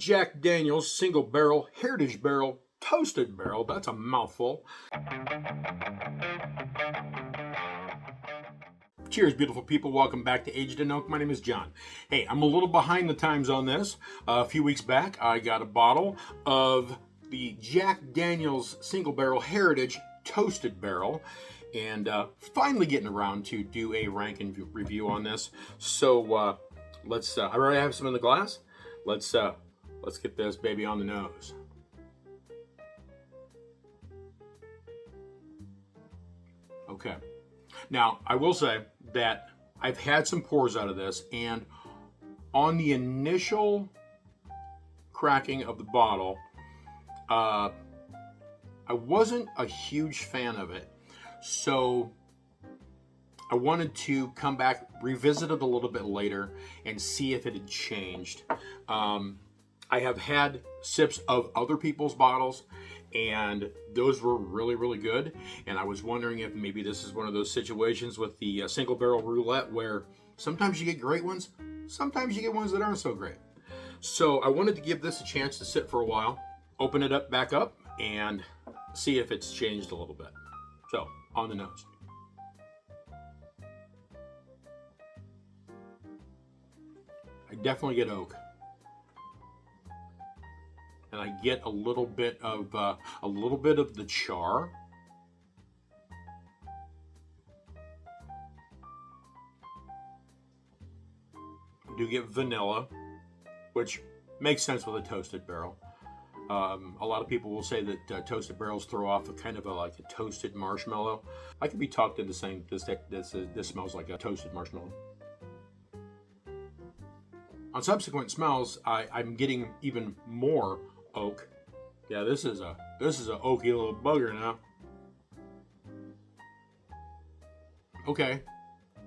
Jack Daniel's Single Barrel Heritage Barrel Toasted Barrel. That's a mouthful. Cheers, beautiful people. Welcome back to Aged in Oak. My name is John. Hey, I'm a little behind the times on this. A few weeks back, I got a bottle of the Jack Daniel's Single Barrel Heritage Toasted Barrel, and finally getting around to do a rank and review on this. So let's. I already have some in the glass. Let's get this baby on the nose. Okay. Now, I will say that I've had some pours out of this, and on the initial cracking of the bottle, I wasn't a huge fan of it. So I wanted to come back, revisit it a little bit later, and see if it had changed. I have had sips of other people's bottles, and those were really, really good. And I was wondering if maybe this is one of those situations with the single barrel roulette where sometimes you get great ones, sometimes you get ones that aren't so great. So I wanted to give this a chance to sit for a while, open it up back up, and see if it's changed a little bit. So, on the nose. I definitely get oak. And I get a little bit of the char. I do get vanilla, which makes sense with a toasted barrel. A lot of people will say that toasted barrels throw off like a toasted marshmallow. I could be talked into saying this smells like a toasted marshmallow. On subsequent smells, I'm getting even more oak. Yeah, this is a oaky little bugger now. Okay,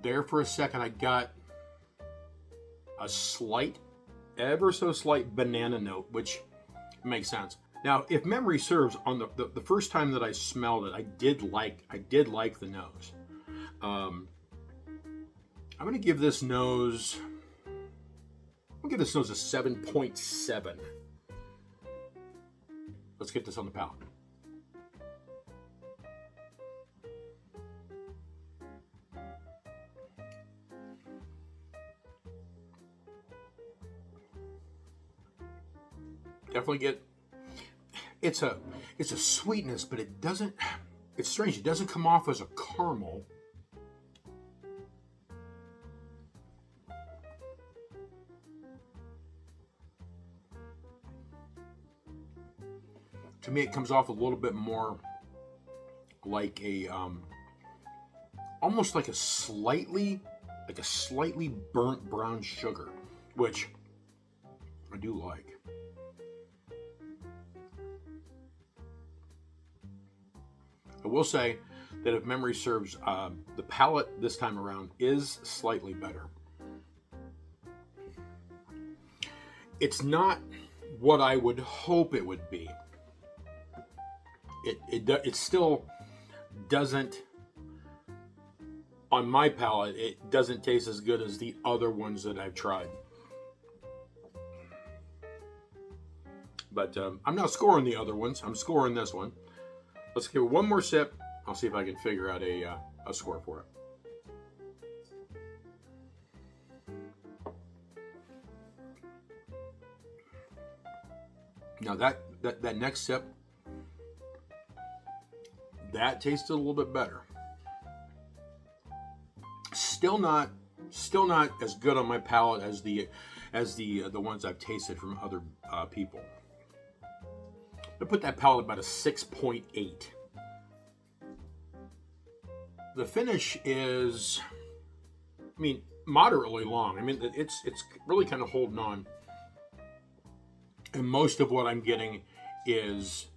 there for a second I got a slight, ever so slight banana note, which makes sense. Now, if memory serves, on the first time that I smelled it, I did like the nose. I'm gonna give this nose. I'll give this nose a 7.7. Let's get this on the palate. Definitely get, it's a sweetness, but it doesn't, it's strange, it doesn't come off as a caramel. To me, it comes off a little bit more like a, almost like a slightly burnt brown sugar, which I do like. I will say that if memory serves, the palate this time around is slightly better. It's not what I would hope it would be. It still doesn't, on my palate, it doesn't taste as good as the other ones that I've tried. But I'm not scoring the other ones. I'm scoring this one. Let's give it one more sip. I'll see if I can figure out a score for it. Now that next sip, that tasted a little bit better. Still not as good on my palate as the ones I've tasted from other people. I put that palate about a 6.8. The finish is, moderately long. It's really kind of holding on. And most of what I'm getting is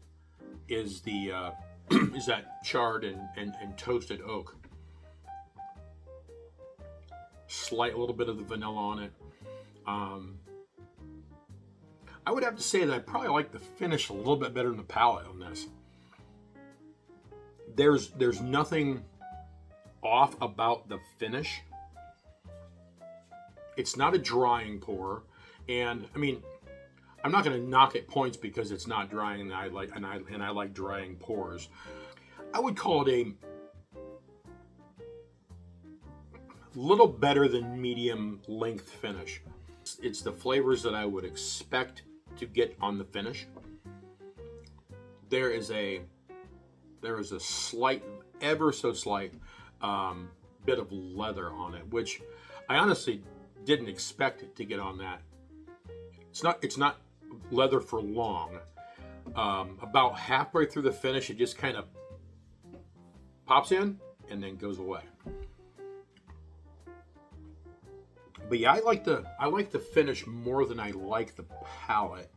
the is that charred and toasted oak. Slight little bit of the vanilla on it. I would have to say that I probably like the finish a little bit better than the palate on this. There's nothing off about the finish. It's not a drying pour, and I'm not going to knock it points because it's not drying, and I like drying pours. I would call it a little better than medium length finish. It's the flavors that I would expect to get on the finish. There is a slight, ever so slight, bit of leather on it, which I honestly didn't expect it to get on that. It's not leather for long. About halfway through the finish, it just kind of pops in and then goes away. But yeah, I like the finish more than I like the palate.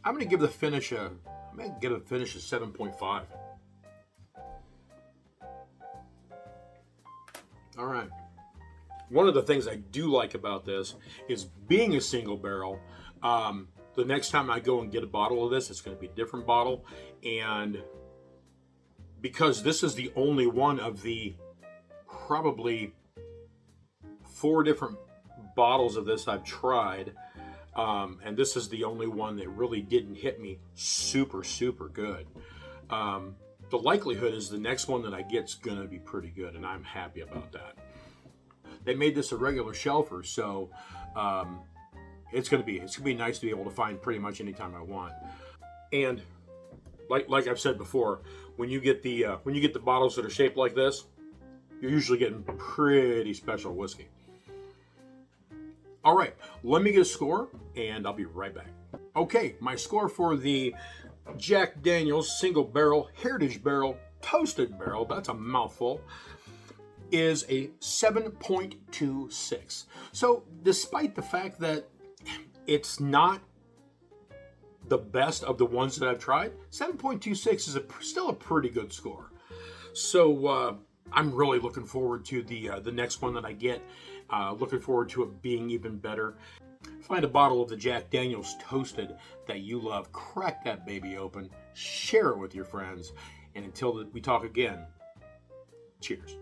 I'm gonna give the finish a 7.5. All right. One of the things I do like about this is being a single barrel. The next time I go and get a bottle of this, it's going to be a different bottle, and because this is the only one of the probably 4 different bottles of this I've tried, and this is the only one that really didn't hit me super good. The likelihood is the next one that I get is going to be pretty good, and I'm happy about that. They made this a regular shelfer, so it's going to be nice to be able to find pretty much anytime I want. And like I've said before, when you get the bottles that are shaped like this, you're usually getting pretty special whiskey. All right, let me get a score, and I'll be right back. Okay, my score for the Jack Daniel's Single Barrel Heritage Barrel Toasted Barrel, that's a mouthful, is a 7.26. So despite the fact that it's not the best of the ones that I've tried, 7.26 is still a pretty good score. So I'm really looking forward to the next one that I get. Looking forward to it being even better. Find a bottle of the Jack Daniel's Toasted that you love, crack that baby open, share it with your friends, and until we talk again, cheers.